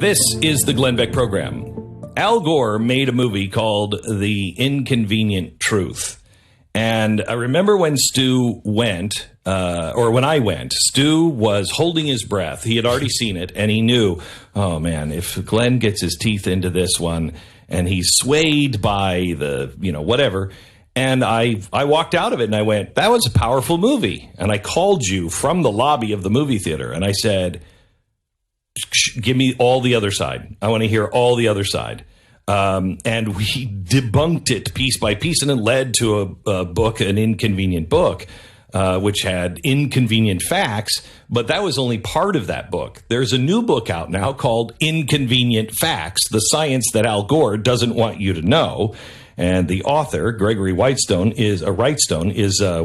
This is the Glenn Beck Program. Al Gore made a movie called The Inconvenient Truth. And I remember when Stu went, when I went, Stu was holding his breath. He had already seen it, and he knew, oh man, if Glenn gets his teeth into this one, and he's swayed by the, whatever. And I walked out of it, and I went, that was a powerful movie. And I called you from the lobby of the movie theater, and I said, give me all the other side. I want to hear all the other side. And we debunked it piece by piece, and it led to a book, an inconvenient book, which had inconvenient facts. But that was only part of that book. There's a new book out now called Inconvenient Facts, the science that Al Gore doesn't want you to know. And the author, Gregory Wrightstone, is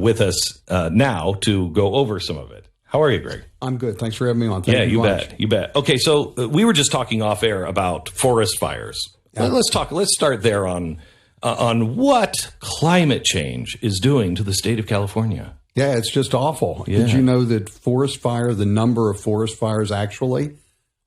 with us now to go over some of it. How are you, Greg? I'm good. Thanks for having me on. Thank you bet. You bet. Okay, so we were just talking off air about forest fires. Yeah. Let's start there on what climate change is doing to the state of California. Yeah, it's just awful. Yeah. Did you know that the number of forest fires actually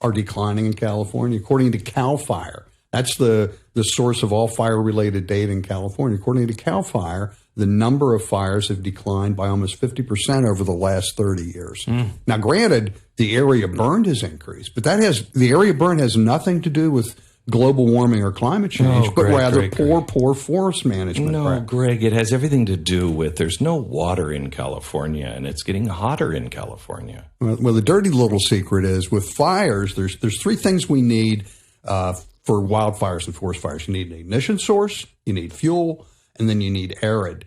are declining in California? According to CAL FIRE, that's the source of all fire-related data in California. According to CAL FIRE, the number of fires have declined by almost 50% over the last 30 years. Now, granted, the area burned has increased, but the area burned has nothing to do with global warming or climate change, but rather poor forest management. No, Greg, it has everything to do with there's no water in California, and it's getting hotter in California. Well, the dirty little secret is with fires, there's three things we need for wildfires and forest fires. You need an ignition source, you need fuel, and then you need arid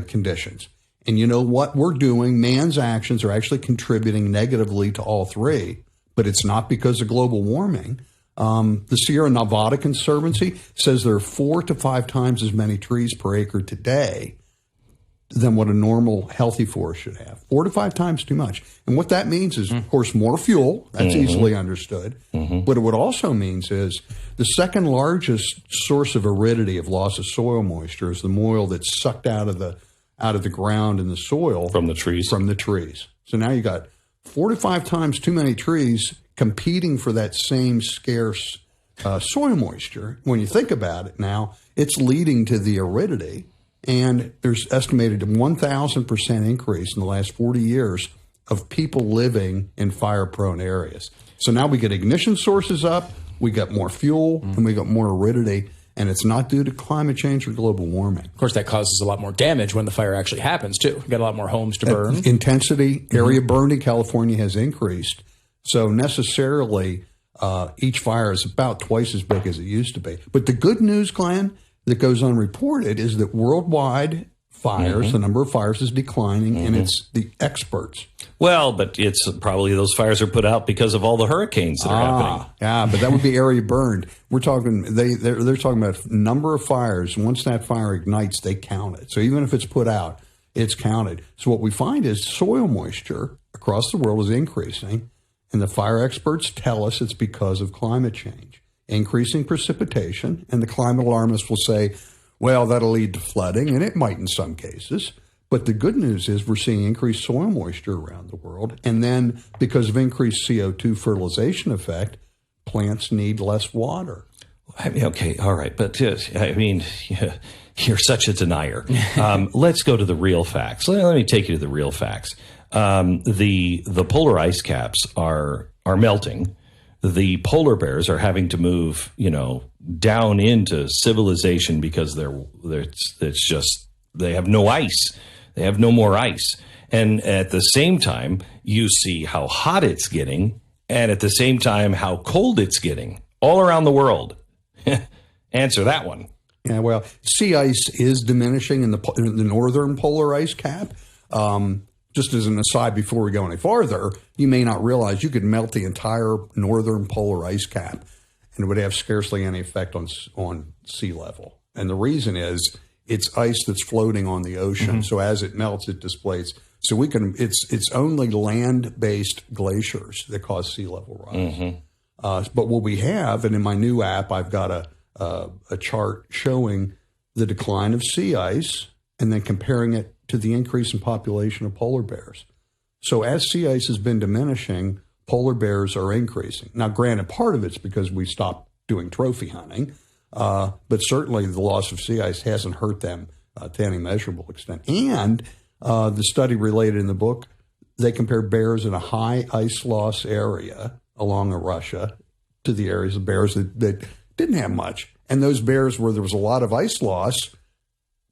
conditions. And you know what we're doing? Man's actions are actually contributing negatively to all three, but it's not because of global warming. The Sierra Nevada Conservancy says there are 4 to 5 times as many trees per acre today than what a normal healthy forest should have. 4 to 5 times too much. And what that means is, of course, more fuel. That's easily understood. But what it also means is the second largest source of aridity, of loss of soil moisture, is the moisture that's sucked out of the ground and the soil from the trees. So now you got 4 to 5 times too many trees competing for that same scarce soil moisture. When you think about it now, it's leading to the aridity. And there's estimated a 1,000% increase in the last 40 years of people living in fire-prone areas. So now we get ignition sources up, we got more fuel, and we got more aridity, and it's not due to climate change or global warming. Of course, that causes a lot more damage when the fire actually happens, too. You've got a lot more homes to burn. Intensity, area burned in California has increased. So necessarily, each fire is about twice as big as it used to be. But the good news, Glenn, that goes unreported is that worldwide fires, the number of fires is declining, and it's the experts. Well, but it's probably those fires are put out because of all the hurricanes that are happening. Yeah, but that would be area burned. We're talking they're talking about number of fires. Once that fire ignites, they count it. So even if it's put out, it's counted. So what we find is soil moisture across the world is increasing, and the fire experts tell us it's because of climate change. Increasing precipitation, and the climate alarmists will say, well, that'll lead to flooding, and it might in some cases. But the good news is we're seeing increased soil moisture around the world, and then because of increased CO2 fertilization effect, plants need less water. I mean, okay, all right, but you're such a denier. Let's go to the real facts. Let me take you to the real facts. The polar ice caps are melting. The polar bears are having to move, down into civilization because they have no ice. They have no more ice. And at the same time, you see how hot it's getting, and at the same time, how cold it's getting all around the world. Answer that one. Yeah, well, sea ice is diminishing in the northern polar ice cap. Just as an aside, before we go any farther, you may not realize you could melt the entire northern polar ice cap, and it would have scarcely any effect on sea level. And the reason is it's ice that's floating on the ocean. So as it melts, it displaces. So it's only land-based glaciers that cause sea level rise. But what we have, and in my new app, I've got a chart showing the decline of sea ice and then comparing it to the increase in population of polar bears. So as sea ice has been diminishing, polar bears are increasing. Now, granted, part of it's because we stopped doing trophy hunting, but certainly the loss of sea ice hasn't hurt them to any measurable extent. And the study related in the book, they compared bears in a high ice loss area along Russia to the areas of bears that didn't have much. And those bears where there was a lot of ice loss,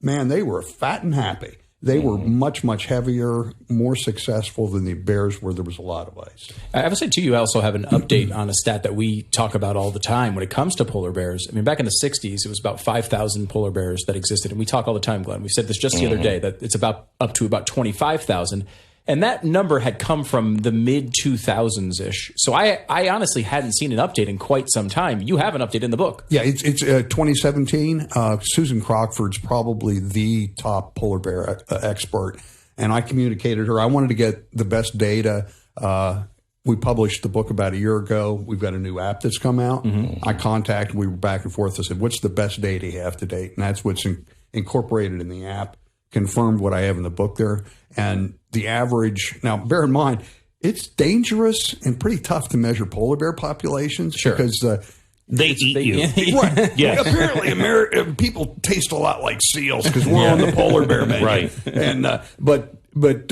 man, they were fat and happy. They were much, much heavier, more successful than the bears where there was a lot of ice. I have to say, too, you also have an update on a stat that we talk about all the time when it comes to polar bears. I mean, back in the 60s, it was about 5,000 polar bears that existed. And we talk all the time, Glenn. We said this just the other day, that it's about up to about 25,000. And that number had come from the mid-2000s-ish. So I honestly hadn't seen an update in quite some time. You have an update in the book. Yeah, it's 2017. Susan Crockford's probably the top polar bear expert. And I communicated her. I wanted to get the best data. We published the book about a year ago. We've got a new app that's come out. We were back and forth. I said, what's the best data you have to date? And that's what's incorporated in the app. Confirmed what I have in the book there. And the average, now bear in mind, it's dangerous and pretty tough to measure polar bear populations because they eat you. Right. Yeah. Apparently, people taste a lot like seals because we're on the polar bear menu. Right. And but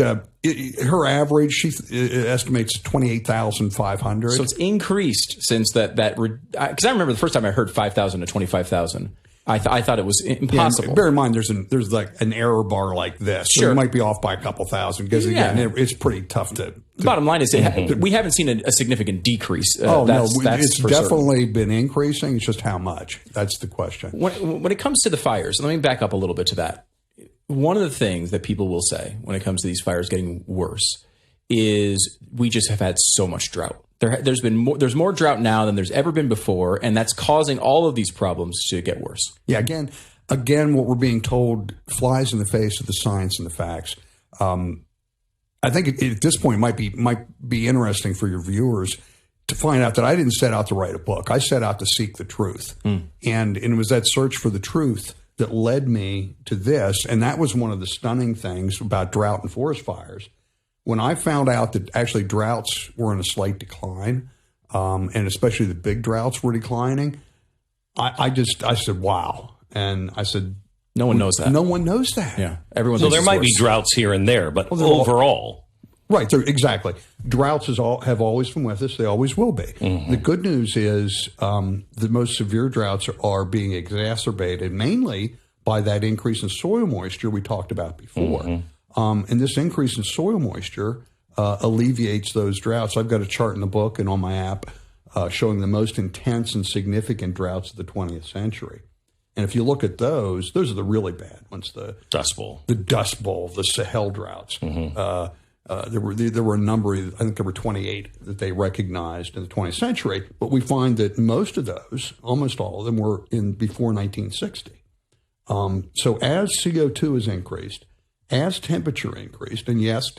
her average, she estimates 28,500. So it's increased since that because I remember the first time I heard 5,000 to 25,000. I thought it was impossible. Yeah, bear in mind, there's like an error bar like this. So you might be off by a couple thousand because, again, it's pretty tough to bottom line is we haven't seen a significant decrease. It's definitely been increasing. It's just how much. That's the question. When it comes to the fires, let me back up a little bit to that. One of the things that people will say when it comes to these fires getting worse is we just have had so much drought. There's more drought now than there's ever been before, and that's causing all of these problems to get worse. Yeah, again, what we're being told flies in the face of the science and the facts. I think at this point might be interesting for your viewers to find out that I didn't set out to write a book. I set out to seek the truth, and it was that search for the truth that led me to this. And that was one of the stunning things about drought and forest fires. When I found out that actually droughts were in a slight decline, and especially the big droughts were declining, I said, wow. And I said, no one knows that. No one knows that. Yeah. Everyone. So there might be droughts here and there, but overall. Right. Exactly. Droughts have always been with us. They always will be. The good news is the most severe droughts are being exacerbated mainly by that increase in soil moisture we talked about before. And this increase in soil moisture alleviates those droughts. I've got a chart in the book and on my app showing the most intense and significant droughts of the 20th century. And if you look at those are the really bad ones. The Dust Bowl, the Sahel droughts. There were a number, I think there were 28 that they recognized in the 20th century. But we find that most of those, almost all of them, were before 1960. So as CO2 has increased, as temperature increased, and yes,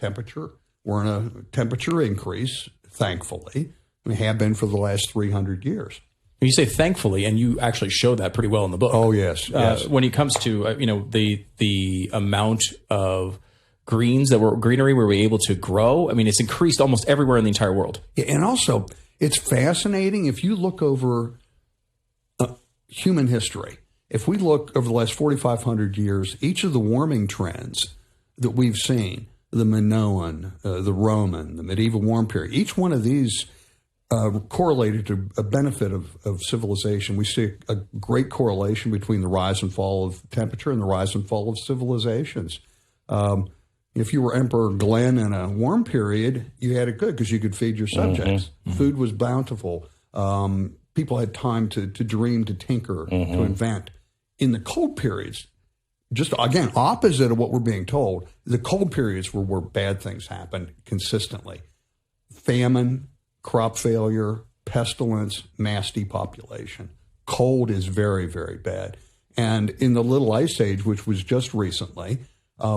we're in a temperature increase, thankfully. We have been for the last 300 years. You say thankfully, and you actually show that pretty well in the book. Oh, yes. When it comes to the amount of greenery were we able to grow, I mean, it's increased almost everywhere in the entire world. Yeah, and also, it's fascinating. If you look over human history, if we look over the last 4,500 years, each of the warming trends that we've seen, the Minoan, the Roman, the medieval warm period, each one of these correlated to a benefit of civilization. We see a great correlation between the rise and fall of temperature and the rise and fall of civilizations. If you were Emperor Glenn in a warm period, you had it good because you could feed your subjects. Food was bountiful. People had time to dream, to tinker, to invent. In the cold periods, just again, opposite of what we're being told, the cold periods were where bad things happened consistently. Famine, crop failure, pestilence, mass depopulation. Cold is very, very bad. And in the Little Ice Age, which was just recently,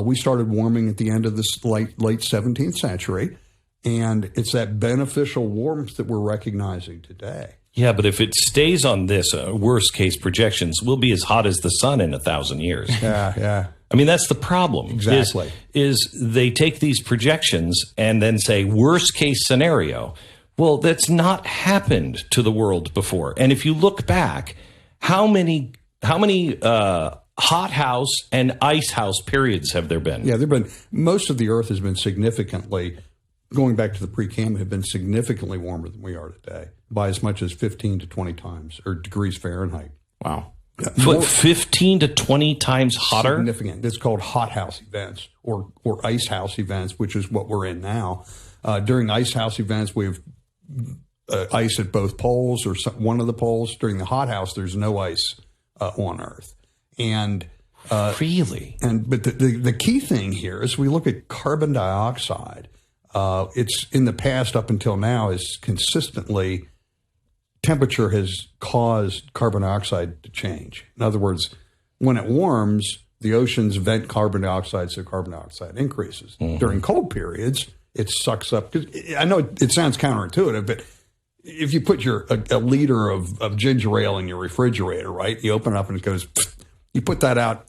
we started warming at the end of this late 17th century. And it's that beneficial warmth that we're recognizing today. Yeah, but if it stays on this, worst case projections, we'll be as hot as the sun in 1,000 years. Yeah. I mean, that's the problem. Exactly. Is they take these projections and then say, worst case scenario, Well, that's not happened to the world before. And if you look back, how many hothouse and icehouse periods have there been? Yeah, most of the Earth has been significantly, going back to the pre-Cambrian, have been significantly warmer than we are today by as much as 15 to 20 times or degrees Fahrenheit. Wow. What, 15 to 20 times hotter? Significant. It's called hothouse events or icehouse events, which is what we're in now. During icehouse events, we have ice at both poles or one of the poles. During the hothouse, there's no ice on Earth. And really? But the key thing here is we look at carbon dioxide. It's in the past up until now is consistently temperature has caused carbon dioxide to change. In other words, when it warms, the oceans vent carbon dioxide, so carbon dioxide increases. Mm-hmm. During cold periods, it sucks up. Cause I know it sounds counterintuitive, but if you put a liter of ginger ale in your refrigerator, right? You open it up and it goes. You put that out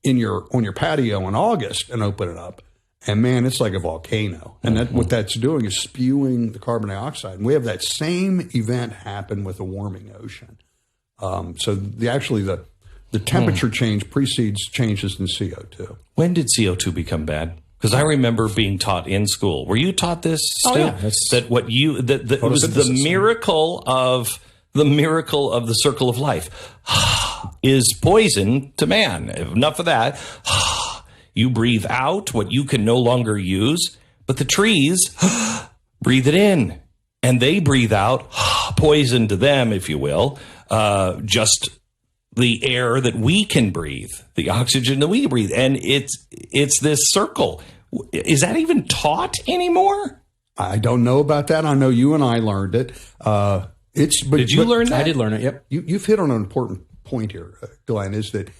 on your patio in August and open it up, and man, it's like a volcano. And what that's doing is spewing the carbon dioxide. And we have that same event happen with a warming ocean. So the temperature change precedes changes in CO2. When did CO2 become bad? Because I remember being taught in school. Were you taught this, Stu? Oh, yeah. That it was the miracle of the circle of life is poison to man. Enough of that. You breathe out what you can no longer use, but the trees breathe it in, and they breathe out poison to them, if you will, just the air that we can breathe, the oxygen that we breathe. And it's this circle. Is that even taught anymore? I don't know about that. I know you and I learned it. Did you learn that? I did learn it, yep. You've hit on an important point here, Glenn, is that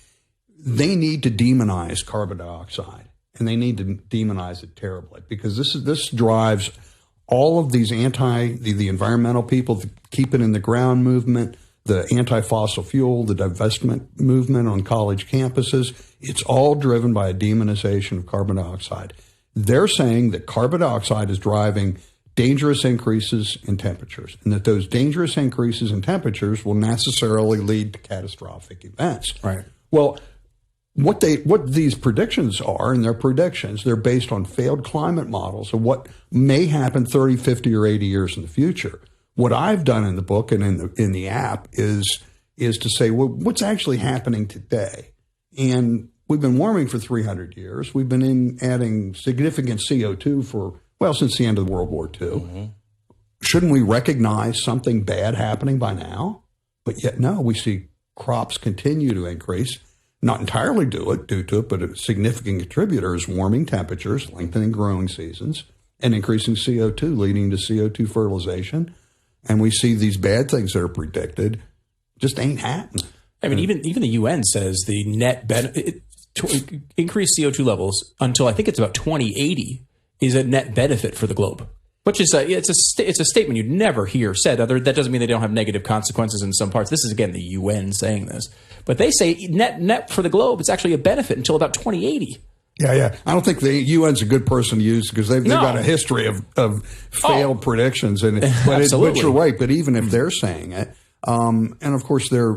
they need to demonize carbon dioxide, and they need to demonize it terribly, because this drives all of these the environmental people, the Keep It in the Ground movement, the anti-fossil fuel, the divestment movement on college campuses. It's all driven by a demonization of carbon dioxide. They're saying that carbon dioxide is driving dangerous increases in temperatures, and that those dangerous increases in temperatures will necessarily lead to catastrophic events. Right. Well, what these predictions are, and they're based on failed climate models of what may happen 30, 50, or 80 years in the future. What I've done in the book and in the app is to say, well, what's actually happening today? And we've been warming for 300 years. We've been adding significant CO2 since the end of World War II. Mm-hmm. Shouldn't we recognize something bad happening by now? But yet, no, we see crops continue to increase. Not entirely due to it, but a significant contributor is warming temperatures, lengthening growing seasons, and increasing CO2, leading to CO2 fertilization. And we see these bad things that are predicted just ain't happening. I mean, even the UN says the net increased CO2 levels until I think it's about 2080 is a net benefit for the globe, which is it's a statement you'd never hear said. That doesn't mean they don't have negative consequences in some parts. This is, again, the UN saying this. But they say net for the globe, it's actually a benefit until about 2080. Yeah. I don't think the UN's a good person to use, because they've got a history of failed predictions. But you're right. But even if they're saying it, and of course their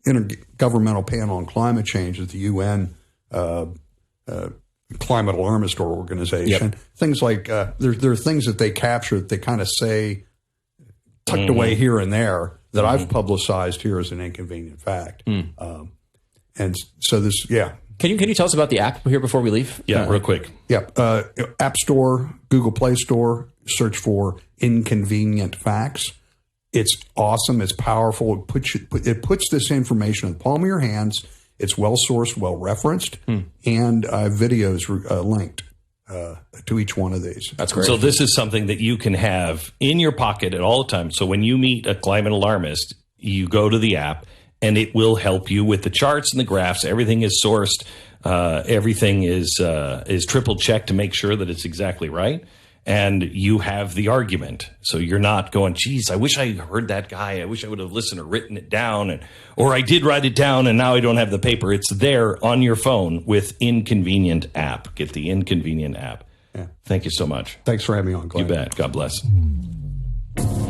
intergovernmental panel on climate change is the UN Climate Alarmist Organization. Yep. Things like there are things that they capture that they kind of say tucked away here and there that I've publicized here as an inconvenient fact. And so this, Can you tell us about the app here before we leave? Yeah, real quick. Yeah. App Store, Google Play Store, search for Inconvenient Facts. It's awesome. It's powerful. It puts this information in the palm of your hands. It's well-sourced, well-referenced, and videos linked to each one of these. That's great. So this is something that you can have in your pocket at all times. So when you meet a climate alarmist, you go to the app, and it will help you with the charts and the graphs. Everything is sourced. Everything is triple checked to make sure that it's exactly right. And you have the argument. So you're not going, geez, I wish I heard that guy. I wish I would have listened or written it down. Or I did write it down and now I don't have the paper. It's there on your phone with Inconvenient app. Get the Inconvenient app. Yeah. Thank you so much. Thanks for having me on, Glenn. You bet. God bless. you.